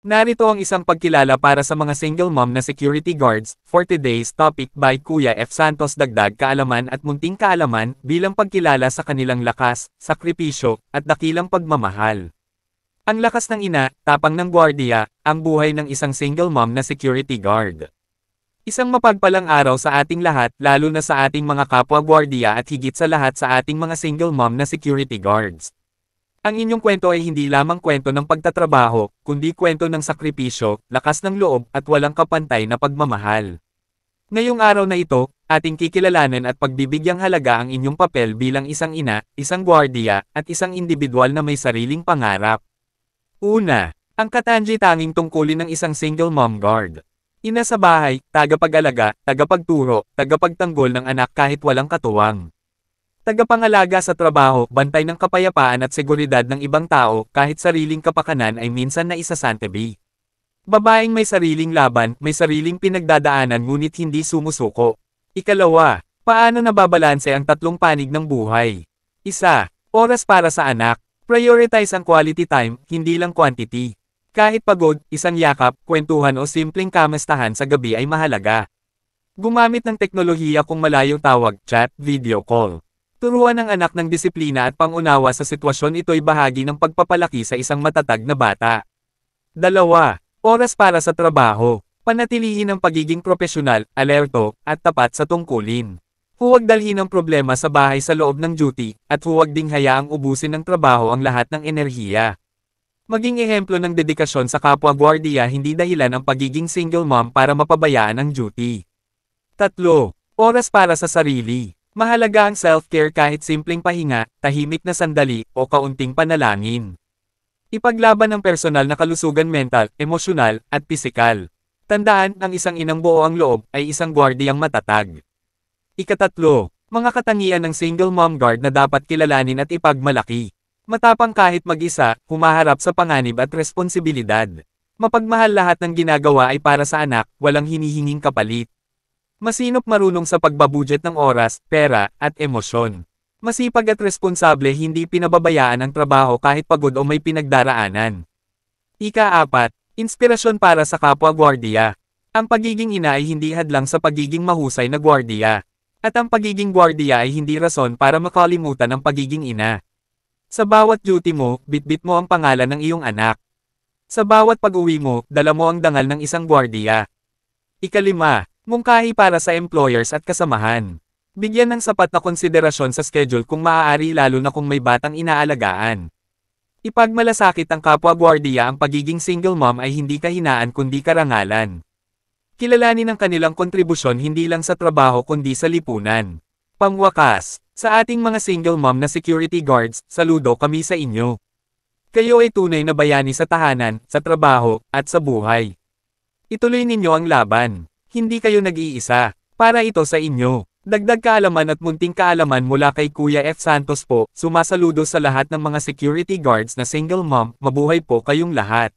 Narito ang isang pagkilala para sa mga single mom na security guards, for today's topic by Kuya F. Santos. Dagdag kaalaman at munting kaalaman bilang pagkilala sa kanilang lakas, sakripisyo, at dakilang pagmamahal. Ang lakas ng ina, tapang ng gwardiya, ang buhay ng isang single mom na security guard. Isang mapagpalang araw sa ating lahat, lalo na sa ating mga kapwa gwardiya at higit sa lahat sa ating mga single mom na security guards. Ang inyong kwento ay hindi lamang kwento ng pagtatrabaho, kundi kwento ng sakripisyo, lakas ng loob, at walang kapantay na pagmamahal. Ngayong araw na ito, ating kikilalanin at pagbibigyang halaga ang inyong papel bilang isang ina, isang gwardiya, at isang individual na may sariling pangarap. Una, ang katangi-tanging tungkulin ng isang single mom guard. Ina sa bahay, tagapag-alaga, tagapagturo, tagapagtanggol ng anak kahit walang katuwang. Tagapangalaga sa trabaho, bantay ng kapayapaan at seguridad ng ibang tao, kahit sariling kapakanan ay minsan na isasantabi. Babaeng may sariling laban, may sariling pinagdadaanan ngunit hindi sumusuko. Ikalawa, paano nababalanse ang tatlong panig ng buhay? Isa, oras para sa anak. Prioritize ang quality time, hindi lang quantity. Kahit pagod, isang yakap, kwentuhan o simpleng kamustahan sa gabi ay mahalaga. Gumamit ng teknolohiya kung malayo tawag, chat, video call. Turuan ng anak ng disiplina at pangunawa sa sitwasyon. Ito'y bahagi ng pagpapalaki sa isang matatag na bata. Dalawa, oras para sa trabaho. Panatilihin ang pagiging propesyonal, alerto, at tapat sa tungkulin. Huwag dalhin ang problema sa bahay sa loob ng duty, at huwag ding hayaang ubusin ng trabaho ang lahat ng enerhiya. Maging ehemplo ng dedikasyon sa kapwa gwardiya, hindi dahilan ang pagiging single mom para mapabayaan ang duty. Tatlo, oras para sa sarili. Mahalaga ang self-care kahit simpleng pahinga, tahimik na sandali, o kaunting panalangin. Ipaglaban ang personal na kalusugan mental, emosyonal, at pisikal. Tandaan, ang isang inang buo ang loob, ay isang gwardiyang matatag. Ikatatlo, mga katangian ng single mom guard na dapat kilalanin at ipagmalaki. Matapang kahit mag-isa, humaharap sa panganib at responsibilidad. Mapagmahal, lahat ng ginagawa ay para sa anak, walang hinihinging kapalit. Masinop, marunong sa pagbabudget ng oras, pera, at emosyon. Masipag at responsable, hindi pinababayaan ang trabaho kahit pagod o may pinagdaraanan. Ika-apat, inspirasyon para sa kapwa gwardiya. Ang pagiging ina ay hindi hadlang sa pagiging mahusay na gwardiya. At ang pagiging gwardiya ay hindi rason para makalimutan ang pagiging ina. Sa bawat duty mo, bitbit mo ang pangalan ng iyong anak. Sa bawat pag-uwi mo, dala mo ang dangal ng isang gwardiya. Ikalima, mungkahi para sa employers at kasamahan. Bigyan ng sapat na konsiderasyon sa schedule kung maaari, lalo na kung may batang inaalagaan. Ipagmalasakit ang kapwa gwardiya. Ang pagiging single mom ay hindi kahinaan kundi karangalan. Kilalanin ang kanilang kontribusyon hindi lang sa trabaho kundi sa lipunan. Pangwakas, sa ating mga single mom na security guards, saludo kami sa inyo. Kayo ay tunay na bayani sa tahanan, sa trabaho, at sa buhay. Ituloy ninyo ang laban. Hindi kayo nag-iisa. Para ito sa inyo. Dagdag kaalaman at munting kaalaman mula kay Kuya F. Santos po. Sumasaludo sa lahat ng mga security guards na single mom. Mabuhay po kayong lahat.